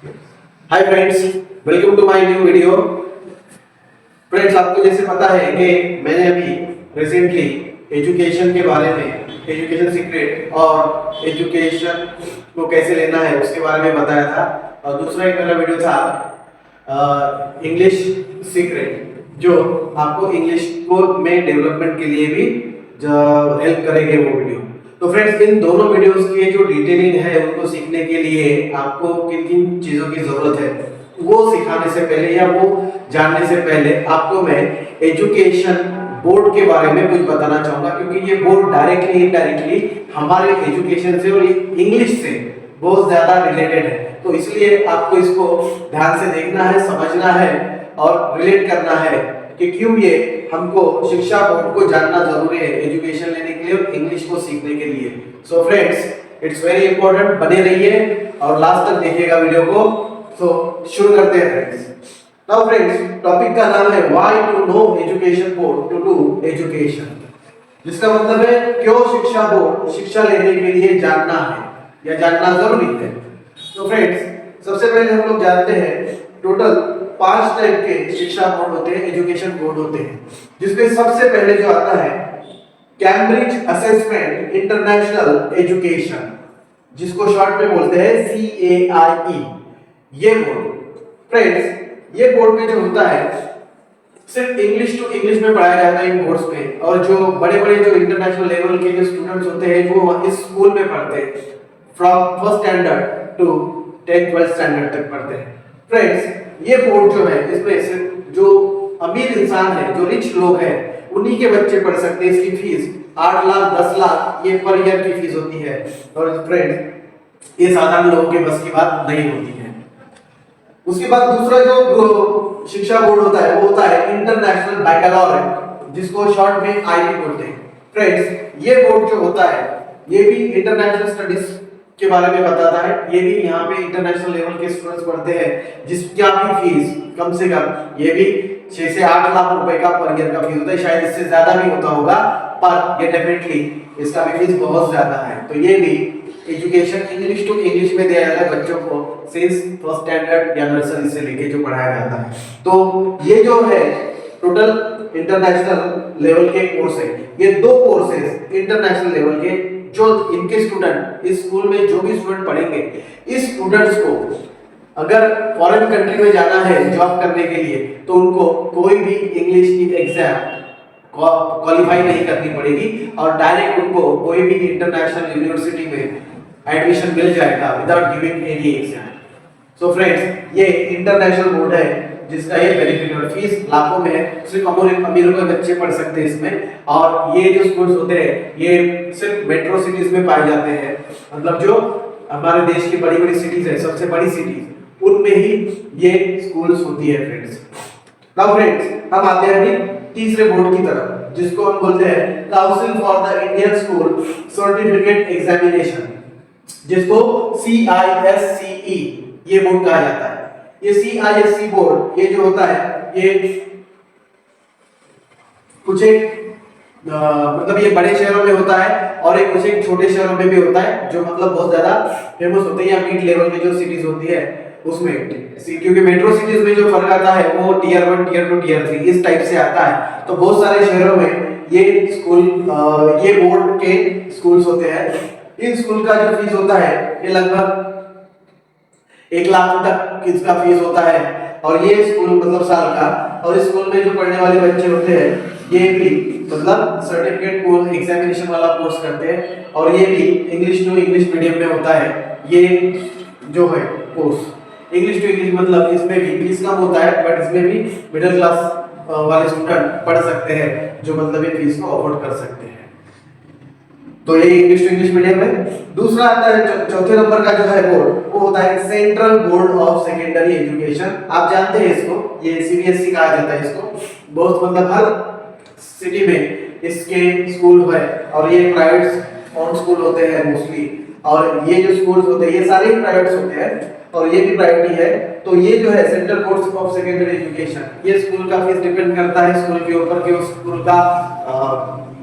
Hi friends, welcome to my new video. Friends, आपको जैसे पता है कि मैंने अभी रिसेंटली एजुकेशन के बारे में, एजुकेशन सीक्रेट और एजुकेशन को कैसे लेना है उसके बारे में बताया था। और दूसरा एक मेरा वीडियो था इंग्लिश सीक्रेट, जो आपको इंग्लिश को में डेवलपमेंट के लिए भी हेल्प करेंगे वो वीडियो। तो फ्रेंड्स, इन दोनों वीडियोस की जो डिटेलिंग है उनको सीखने के लिए आपको किन किन चीजों की जरूरत है वो सिखाने से पहले या वो जानने से पहले आपको मैं एजुकेशन बोर्ड के बारे में कुछ बताना चाहूंगा, क्योंकि ये बोर्ड डायरेक्टली इनडायरेक्टली हमारे एजुकेशन से और इंग्लिश से बहुत ज्यादा रिलेटेड है। तो इसलिए आपको इसको ध्यान से देखना है, समझना है और रिलेट करना है कि क्यों ये हमको शिक्षा बोर्ड को जानना जरूरी है एजुकेशन लेने के लिए और इंग्लिश को सीखने के लिए। So friends, it's very important, बने रहिए और लास्ट तक देखिएगा वीडियो को। सो शुरू करते हैं फ्रेंड्स। नाउ फ्रेंड्स, टॉपिक का नाम है why to know education board to do education, जिसका मतलब है क्यों शिक्षा बोर्ड शिक्षा लेने के लिए जानना है या जानना जरूरी है। तो फ्रेंड्स, सबसे पहले हम लोग जानते हैं टोटल 5 टाइप के शिक्षा बोर्ड होते हैं, एजुकेशन बोर्ड होते हैं, जिसमें सबसे पहले जो आता है कैम्ब्रिज असेसमेंट इंटरनेशनल एजुकेशन, जिसको शॉर्ट में बोलते हैं CAIE। ये बोर्ड फ्रेंड्स, ये बोर्ड में जो होता है सिर्फ इंग्लिश टू इंग्लिश में पढ़ाया जाता है इन बोर्ड्स में, और जो बड़े बड़े जो इंटरनेशनल लेवल के जो स्टूडेंट्स होते हैं वो इस स्कूल में पढ़ते हैं, from first standard to 10th-12th standard तक पढ़ते हैं। फ्रेंड्स, ये बोर्ड जो है इसमें सिर्फ जो अमीर इंसान है, जो रिच लोग हैं, उन्हीं के बच्चे पढ़ सकते हैं। इसकी फीस 8 लाख 10 लाख ये पर ईयर की फीस होती है। और फ्रेंड्स, ये साधारण लोगों के बस की बात नहीं होती है। उसके बाद दूसरा जो शिक्षा बोर्ड होता है वो होता है इंटरनेशनल बैकलॉरेट, जिसको शॉर्ट में IB बोलते हैं। फ्रेंड्स, ये बोर्ड जो होता है ये भी इंटरनेशनल स्टडीज के बारे में बताता है। ये भी यहाँ पे इंटरनेशनल लेवल के स्टूडेंट्स पढ़ते हैं, जिसकी आपकी फीस कम से कम ये भी 6 से 8 लाख रुपए का पर ईयर का फीस होता है। शायद इससे ज्यादा भी होता होगा, पर ये डेफिनेटली इसका भी फीस बहुत ज्यादा है। तो ये भी एजुकेशन इंग्लिश टू इंग्लिश में दिया जाता है बच्चों को, सिंस फर्स्ट स्टैंडर्ड या नर्सरी से लेके जो पढ़ाया जाता है। तो ये जो है टोटल इंटरनेशनल लेवल के कोर्स है। ये 2 कोर्सेज इंटरनेशनल लेवल के, जो इनके स्टूडेंट इस स्कूल में जो भी स्टूडेंट पढ़ेंगे, इस स्टूडेंट्स को अगर फॉरेन कंट्री में जाना है जॉब करने के लिए, तो उनको कोई भी इंग्लिश की एग्जाम क्वालिफाई नहीं करनी पड़ेगी और डायरेक्ट उनको कोई भी इंटरनेशनल यूनिवर्सिटी में एडमिशन मिल जाएगा without giving any exam. So friends, ये इंटरनेशनल बोर्ड है जिसका ये बेनिफिट और फीस लाखों में है। सिर्फ अमीरों के बच्चे पढ़ सकते हैं इसमें। और ये जो स्कूल्स होते हैं ये सिर्फ मेट्रो सिटीज में पाए जाते हैं, मतलब जो हमारे देश की बड़ी बड़ी सिटीज है, सबसे बड़ी सिटीज, उनमें ही ये स्कूल्स होती है फ्रेंड्स। नाउ फ्रेंड्स, हम आते हैं अभी तीसरे बोर्ड की तरफ, जिसको हम बोलते हैं council for the Indian school certificate examination, जिसको CISCE ये बोर्ड कहा जाता है। ये CISC बोर्ड ये जो होता है ये कुछ एक मतलब ये बड़े शहरों में होता है और एक कुछ एक छोटे शहरों में भी होता है, जो मतलब बहुत ज्यादा फेमस होते हैं या मिड लेवल में जो सिटीज होती है उसमें। क्योंकि मेट्रो सिटीज में जो फर्क आता है वो Tier 1 Tier 2 Tier 3 इस टाइप से आता है। तो बहुत सारे शहरों में ये स्कूल ये बोर्ड के स्कूल्स होते हैं। इन स्कूल का जो फीस होता है ये लगभग 1 लाख तक इसका फीस होता है। और ये स्कूल मतलब साल का, और इस स्कूल में जो पढ़ने वाले बच्चे होते हैं ये भी मतलब सर्टिफिकेट कोर्स एग्जामिनेशन वाला कोर्स करते हैं, और ये भी इंग्लिश टू इंग्लिश मीडियम में होता है। ये जो है कोर्स इंग्लिश टू इंग्लिश, मतलब इसमें भी फीस कम होता है, बट इसमें भी मिडिल क्लास वाले स्टूडेंट पढ़ सकते हैं, जो मतलब ये फीस को अफोर्ड कर सकते हैं। तो ये इंग्लिश टू इंग्लिश मीडियम है। दूसरा आता है चौथे नंबर का जो है बोर्ड, वो होता है central board of secondary education. आप जानते हैं इसको, ये CBSE कहा जाता है इसको। बहुत मतलब हर सिटी में इसके स्कूल है, और ये प्राइवेट ओन स्कूल होते हैं मोस्टली। और ये जो स्कूल्स होते हैं ये सारे प्राइवेट्स होते हैं, और ये भी प्राइवेट ही है। तो ये जो है central board of secondary education, ये स्कूल का फीस डिपेंड करता है स्कूल के ऊपर कि उस स्कूल का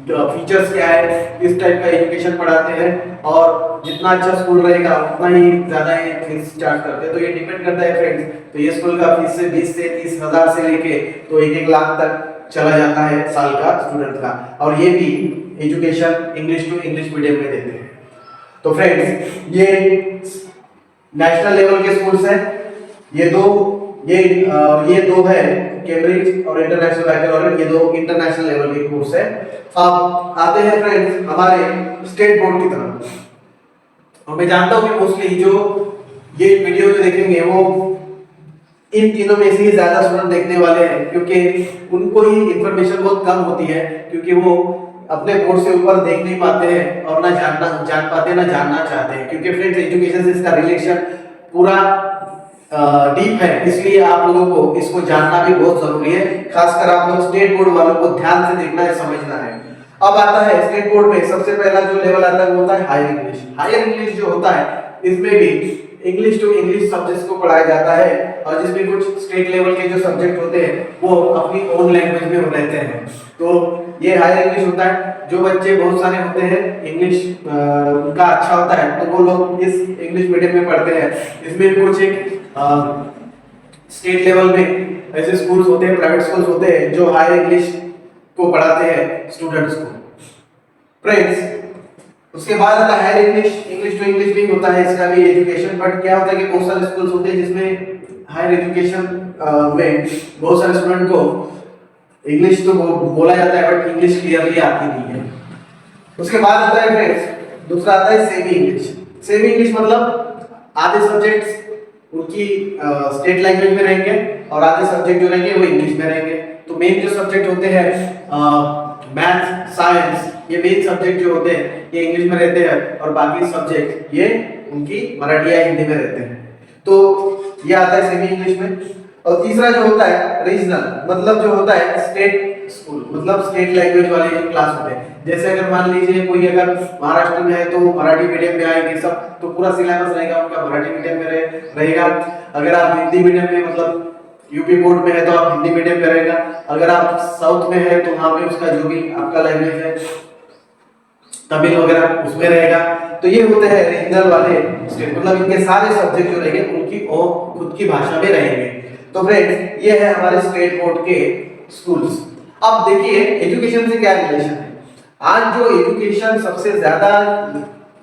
फीचर्स क्या है, किस टाइप का एजुकेशन पढ़ाते हैं, और जितना अच्छा स्कूल रहेगा उतना ही ज्यादा ये फीस चार्ज करते हैं। तो ये डिपेंड करता है फ्रेंड्स। तो ये स्कूल का फीस से 20 से 30 हजार से लेके तो 1-1 लाख तक चला जाता है साल का स्टूडेंट का। और ये भी education English to English medium में देते हैं। तो फ्रेंड्स ये नेशनल लेवल के स्कूल्स हैं, ये दो है कैम्ब्रिज और इंटरनेशनल बैकलॉरेट, ये दो इंटरनेशनल लेवल के कोर्स है। अब आते हैं फ्रेंड्स हमारे स्टेट बोर्ड की तरफ। और मैं जानता हूं कि मोस्टली जो ये वीडियो जो देखेंगे वो इन तीनों में से ही ज्यादा स्टूडेंट देखने वाले हैं, क्योंकि उनको ही इंफॉर्मेशन बहुत कम होती है, क्योंकि वो अपने बोर्ड से ऊपर देख नहीं पाते हैं और ना जान पाते हैं, ना जानना चाहते हैं। क्योंकि फ्रेंड्स एजुकेशन से इसका रिलेशन पूरा डीप है, इसलिए आप लोगों को इसको जानना भी बहुत जरूरी है। खासकर आप लोग स्टेट बोर्ड वालों को ध्यान से देखना है, समझना है। अब आता है स्टेट बोर्ड में सबसे पहला जो लेवल आता है वो होता है हायर इंग्लिश। हायर इंग्लिश जो होता है इसमें भी इंग्लिश टू इंग्लिश सब्जेक्ट्स को पढ़ाया जाता है, और जिसमें कुछ स्टेट लेवल के जो सब्जेक्ट होते हैं वो अपनी ओन लैंग्वेज में हो रहते हैं। तो ये हायर इंग्लिश होता है। जो बच्चे बहुत सारे होते हैं इंग्लिश उनका अच्छा होता है तो वो लोग इस इंग्लिश मीडियम में पढ़ते हैं। इसमें कुछ एक स्टेट लेवल में ऐसे स्कूल्स होते हैं, प्राइवेट स्कूल्स होते हैं जो हायर इंग्लिश को पढ़ाते हैं स्टूडेंट्स को। फ्रेंड्स उसके बाद आता है हायर इंग्लिश टू इंग्लिश भी होता है, इसका भी एजुकेशन। बट क्या होता है कि बहुत सारे स्कूल्स होते हैं जिसमें हायर एजुकेशन में बहुत सारे स्टूडेंट को इंग्लिश तो बोला जाता है बट इंग्लिश क्लियरली आती नहीं है। उसके बाद आता है फ्रेंड्स दूसरा आता है सेमी इंग्लिश। सेमी इंग्लिश मतलब आधे सब्जेक्ट्स उनकी स्टेट लैंग्वेज में रहेंगे और आधे सब्जेक्ट जो रहेंगे वो इंग्लिश में रहेंगे। तो मेन जो सब्जेक्ट होते हैं मैथ, साइंस, ये मेन सब्जेक्ट जो होते हैं ये इंग्लिश में रहते हैं, और बाकी सब्जेक्ट ये उनकी मराठी या हिंदी में रहते हैं। तो ये आता है सेमी इंग्लिश में। और तीसरा जो होता है रीजनल, मतलब जो होता है स्टेट स्कूल, मतलब स्टेट लैंग्वेज वाले जो क्लास होते हैं। जैसे अगर मान लीजिए कोई अगर महाराष्ट्र में है तो मराठी मीडियम में आएंगे सब, तो पूरा सिलेबस रहेगा उनका मराठी मीडियम में रहेगा। अगर आप हिंदी मीडियम में मतलब यूपी बोर्ड में है तो आप हिंदी मीडियम में रहेगा। अगर आप साउथ में है तो वहां पे उसका जो भी आपका लैंग्वेज है तमिल वगैरह उसमें रहेगा। तो ये होते हैं रीजनल वाले स्टेट, मतलब इनके सारे सब्जेक्ट जो रहेंगे उनकी खुद की भाषा में रहेंगे। तो फ्रेंड्स ये है हमारे स्टेट बोर्ड के स्कूल्स। अब देखिए एजुकेशन से क्या रिलेशन है। आज जो एजुकेशन सबसे ज्यादा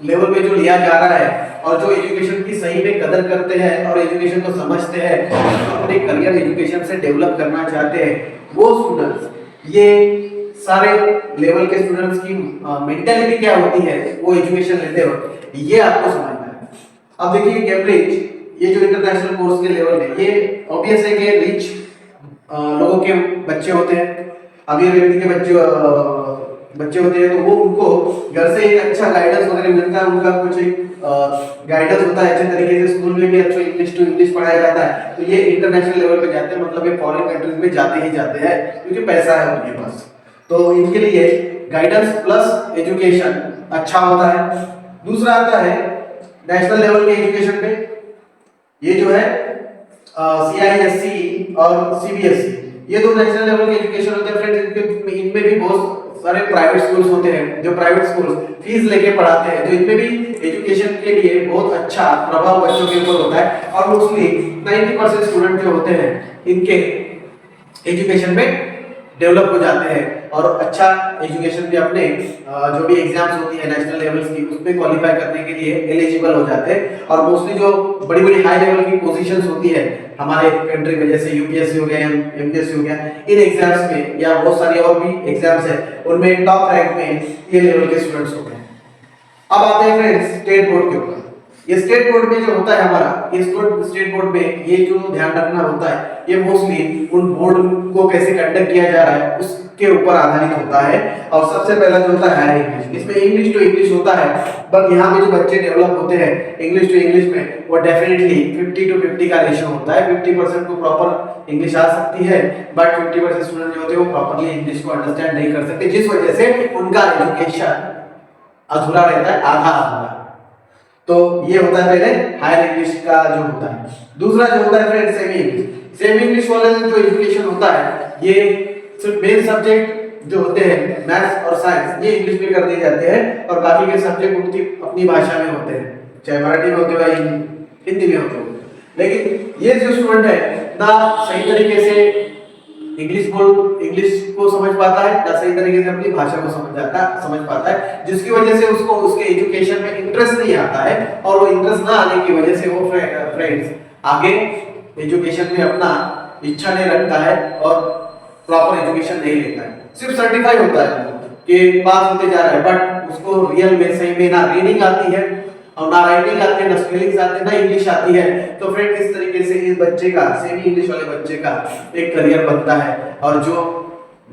लेवल पे जो लिया जा रहा है और जो एजुकेशन की सही में कदर करते हैं और एजुकेशन को समझते हैं, अपने करियर एजुकेशन से डेवलप करना चाहते हैं, वो स्टूडेंट्स, ये सारे लेवल के स्टूडेंट्स की मेंटालिटी क्या होती है वो एजुकेशन लेते वक्त, ये आपको समझना है। अब देखिए कैम्ब्रिज, ये जो इंटरनेशनल कोर्स के लेवल है, ये ऑब्वियस है कि रिच लोगों के बच्चे होते हैं, अमीर व्यक्ति के बच्चे होते हैं, तो वो उनको घर से एक अच्छा गाइडेंस वगैरह मिलता है, उनका कुछ एक गाइडेंस होता है अच्छे तरीके से, स्कूल में भी अच्छा इंग्लिश टू इंग्लिश पढ़ाया जाता है। तो ये इंटरनेशनल लेवल पे जाते हैं, मतलब ये फॉरेन कंट्रीज में जाते ही जाते हैं क्योंकि पैसा है उनके पास। तो इनके लिए गाइडेंस प्लस एजुकेशन अच्छा होता है। दूसरा आता है नेशनल लेवल के एजुकेशन पे, ये जो है CISE और CBSE, ये दो नेशनल लेवल के एजुकेशन होते हैं फ्रेंड्स। इनमें भी बहुत सारे प्राइवेट स्कूल्स होते हैं जो प्राइवेट स्कूल्स फीस लेके पढ़ाते हैं, तो इनमें भी एजुकेशन के लिए बहुत अच्छा प्रभाव बच्चों के ऊपर होता है। और मोस्टली 90% स्टूडेंट जो होते हैं इनके एजुकेशन में डेवलप हो जाते हैं और अच्छा एजुकेशन भी अपने जो भी एग्जाम्स होती है नेशनल लेवल्स की उसमें क्वालिफाई करने के लिए एलिजिबल हो जाते हैं। और मोस्टली जो बड़ी बड़ी हाई लेवल की पोजीशंस होती है हमारे कंट्री में, जैसे यूपीएससी हो गया, एमपीएससी हो गया, इन एग्जाम्स में या बहुत सारी और भी एग्जाम्स है उनमें टॉप रैंक में ये लेवल के स्टूडेंट्स होते हैं। अब आते हैं फ्रेंड्स स्टेट बोर्ड के ऊपर। ये स्टेट बोर्ड में जो होता है हमारा, इस स्टेट बोर्ड में ये जो ध्यान रखना होता है, ये मोस्टली उन बोर्ड को कैसे कंडक्ट किया जा रहा है उसके ऊपर आधारित होता है। और सबसे पहला जो होता है इंग्लिश, इसमें इंग्लिश टू इंग्लिश होता है, बट यहाँ पे जो बच्चे डेवलप होते हैं इंग्लिश टू इंग्लिश में, वो डेफिनेटली 50-50 का रेशियो होता है। 50% को प्रॉपर इंग्लिश आ सकती है, बट 50% स्टूडेंट जो होते हैं वो प्रॉपर्ली इंग्लिश को अंडरस्टैंड नहीं कर सकते, जिस वजह से उनका एजुकेशन अधूरा रहता है, आधा अधूरा। तो ये होता है पहले हायर इंग्लिश का जो होता है। दूसरा जो होता है friend semi English. Semi English वाला जो एजुकेशन होता है ये सिर्फ मेन सब्जेक्ट जो होते हैं मैथ्स और साइंस, ये इंग्लिश में कर दिए जाते हैं और बाकी के सब्जेक्ट उनकी अपनी भाषा में होते हैं, चाहे मराठी में होते हो या हिंदी में होते हो। लेकिन ये जो स्टूडेंट है ना सही तरीके से इंग्लिश को समझ पाता है, ना सही तरीके से अपनी भाषा को समझ पाता है, जिसकी वजह से उसको उसके एजुकेशन में इंटरेस्ट नहीं आता है, और वो इंटरेस्ट ना आने की वजह से वो फ्रेंड्स आगे एजुकेशन में अपना इच्छा नहीं रखता है और प्रॉपर एजुकेशन नहीं लेता है, सिर्फ सर्टिफाई होता है कि पास होते जा रहा है, बट उसको रियल में सही में ना रीडिंग आती है और ना राइटिंग आती है, ना स्पेलिंग्स आते हैं, ना इंग्लिश आती है। तो फ्रेंड इस तरीके से इस बच्चे का, सेमी इंग्लिश वाले बच्चे का एक करियर बनता है, और जो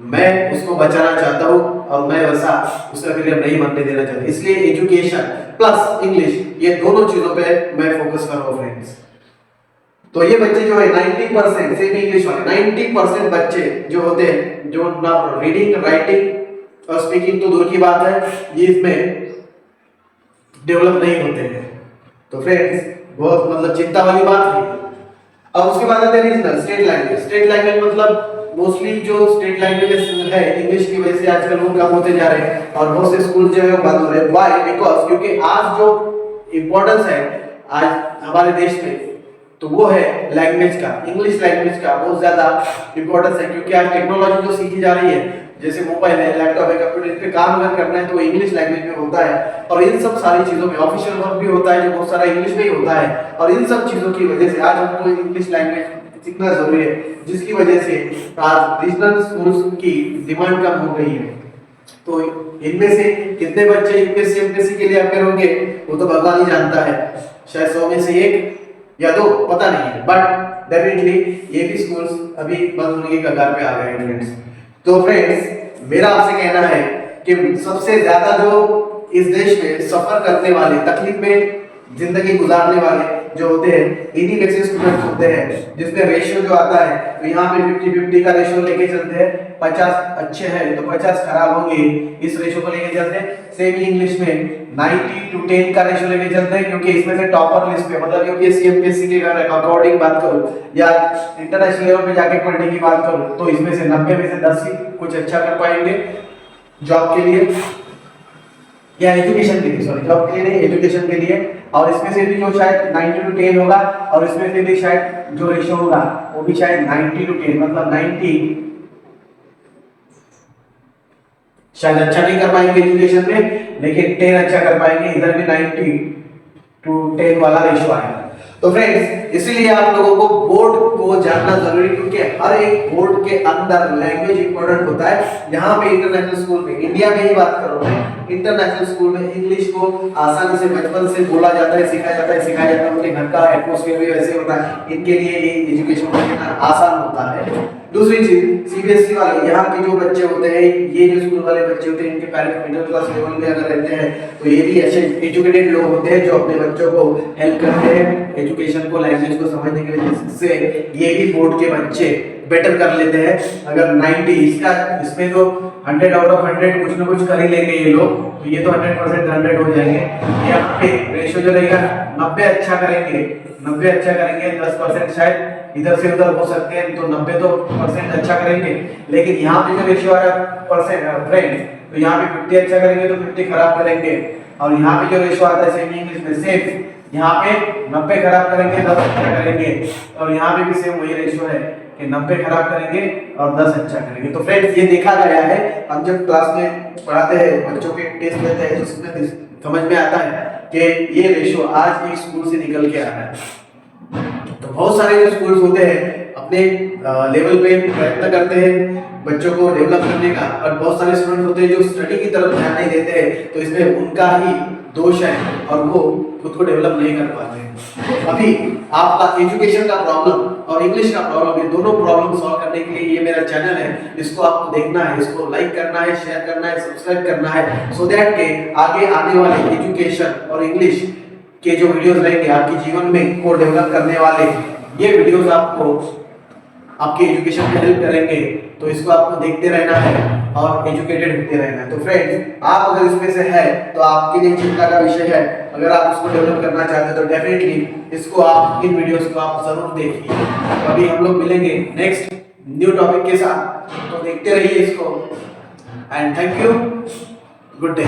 मैं उसको बचाना चाहता हूँ और मैं वैसा उसका करियर नहीं बनने देना चाहता, इसलिए एजुकेशन प्लस इंग्लिश ये दोनों चीजों पे मैं फोकस कर रहा हूँ फ्रेंड्स। तो ये बच्चे जो है 90% सेमी इंग्लिश वाले 90% बच्चे जो होते हैं, जो ना रीडिंग राइटिंग और स्पीकिंग तो दूर की बात है, ये इसमें डेवलप नहीं होते हैं। तो फ्रेंड्स बहुत मतलब चिंता वाली बात है। अब उसके बाद आते हैं regional state language. State language मतलब मोस्टली जो स्टेट लैंग्वेजेस है इंग्लिश की वजह से आजकल वो कम होते जा रहे हैं और बहुत से स्कूल जो है बंद हो रहे हैं। व्हाई? बिकॉज क्योंकि आज जो इम्पोर्टेंस है आज हमारे देश में तो वो है लैंग्वेज का, इंग्लिश लैंग्वेज का बहुत ज्यादा इंपॉर्टेंस है, क्योंकि आज टेक्नोलॉजी जो सीखी जा रही है, जैसे मोबाइल है, लैपटॉप है, कंप्यूटर, इस पे काम अगर करना है तो इंग्लिश लैंग्वेज में होता है, और इन सब सारी चीजों में ऑफिशियल वर्क भी होता है जो बहुत सारा इंग्लिश में ही होता है, और इन सब चीजों की वजह से आज हमको इंग्लिश लैंग्वेज सीखना जरूरी है, जिसकी वजह से आज रीजनल स्कूल्स की डिमांड कम हो गई है। तो इनमें से कितने बच्चे यूपीएससी एमपीएससी के लिए अपेयर होंगे वो तो भगवान ही जानता है, शायद 100 में से 1 या 2 पता नहीं है, बट डेफिनेटली ये भी स्कूल्स अभी बंद होने के कगार पे आ गए हैं फ्रेंड्स। तो फ्रेंड्स मेरा आपसे कहना है कि सबसे ज्यादा जो इस देश में सफर करने वाले, तकलीफ में जिंदगी गुजारने वाले जो होते हैं इन्हीं में से स्टूडेंट्स होते हैं, जिसमें रेशियो जो आता है तो यहाँ पे 50-50 का रेशियो लेके चलते हैं, 50 अच्छे हैं तो 50 खराब होंगे, इस रेशियो को लेके चलते हैं। सेमी इंग्लिश में 90-10 का रेशियो लेके चलते हैं, क्योंकि इसमें से टॉपर लिस्ट पे मतलब यूपीएससी एमपीएससी के अकॉर्डिंग बात करूं या इंटरनेशनल लेवल पे जाके पढ़ने की बात करूं तो इसमें से 90 में से 10 ही कुछ अच्छा कर पाएंगे जॉब के लिए या एजुकेशन के लिए, सॉरी जॉब के लिए नहीं, एजुकेशन के लिए। और इसमें से भी जो शायद 90-10 होगा, और इसमें से भी शायद जो रेशियो होगा वो भी शायद 90-10 मतलब 90 शायद अच्छा नहीं कर पाएंगे एजुकेशन में, लेकिन 10 अच्छा कर पाएंगे, इधर भी 90-10 वाला रेशियो आएगा। तो फ्रेंड्स इसीलिए आप लोगों को बोर्ड को जानना जरूरी, क्योंकि हर एक बोर्ड के अंदर लैंग्वेज इंपॉर्टेंट होता है। यहाँ पे इंटरनेशनल स्कूल में, इंडिया में ही बात कर रहा हूँ, इंटरनेशनल स्कूल में इंग्लिश को आसानी से बचपन से बोला जाता है, सिखाया जाता है, उनके घर का एटमॉस्फेयर भी वैसे होता है, इनके लिए ये एजुकेशन को आसान होता है। दूसरी चीज सीबीएसई वाले यहाँ के जो बच्चे होते हैं, ये जो स्कूल वाले बच्चे होते हैं, इनके पेरेंट्स मिडिल क्लास लेवल में अगर रहते हैं तो ये भी अच्छे एजुकेटेड लोग होते हैं जो अपने बच्चों को हेल्प करते हैं एजुकेशन को, लैंग्वेज को समझने के लिए, जिससे ये भी बोर्ड के बच्चे बेटर कर लेते हैं। अगर 90 इसमें तो 100 आउट ऑफ 100 कुछ ना कुछ कर ही लेंगे ये लोग, तो ये तो 100% 100 हो जाएंगे। यहाँ पे रेशियो जो रहेगा 90 अच्छा करेंगे, 10% शायद इधर से उधर हो सकते हैं, तो 90 तो % अच्छा करेंगे। लेकिन यहाँ पे जो रेशियो आ रहा है परसेंट फ्रेंड, तो यहाँ पे 50 अच्छा करेंगे तो 50 खराब करेंगे, और यहाँ पे जो रेशियो आता है सेमी इंग्लिश में सेम, यहाँ पे 90 खराब करेंगे 10 अच्छा करेंगे, और यहाँ पे भी सेम वही रेशियो है कि 90 खराब करेंगे और 10 अच्छा करेंगे। तो फ्रेंड्स ये देखा गया है, हम जब क्लास में पढ़ाते हैं, बच्चों के टेस्ट लेते हैं, तो उसमें समझ में आता है कि ये रेशियो आज एक स्कूल से निकल के आ रहा है। तो बहुत सारे जो स्कूल्स होते हैं अपने लेवल पे प्रयत्न करते हैं बच्चों को डेवलप करने का, और बहुत सारे स्टूडेंट होते हैं जो स्टडी की तरफ ध्यान नहीं देते हैं, तो इसमें उनका ही दोष है और वो खुद को डेवलप नहीं कर पाते हैं। अभी आपका एजुकेशन का प्रॉब्लम और इंग्लिश का प्रॉब्लम, ये दोनों प्रॉब्लम सॉल्व करने के लिए ये मेरा चैनल है, इसको आपको देखना है, इसको लाइक करना है, शेयर करना है, सब्सक्राइब करना है, सो दैट के आगे आने वाले एजुकेशन और इंग्लिश के जो वीडियोस रहेंगे आपके जीवन में को डेवलप करने वाले, ये वीडियोस आपको आपके एजुकेशन में हेल्प करेंगे। तो इसको आपको देखते रहना है और एजुकेटेड होते रहना है। तो फ्रेंड्स आप अगर इसमें से है तो आपके लिए चिंता का विषय है, अगर आप इसको डेवलप करना चाहते हैं तो डेफिनेटली इसको आप इन वीडियोस को आप जरूर देखिए। तो अभी हम लोग मिलेंगे नेक्स्ट न्यू टॉपिक के साथ, तो देखते रहिए इसको। And thank you, good day.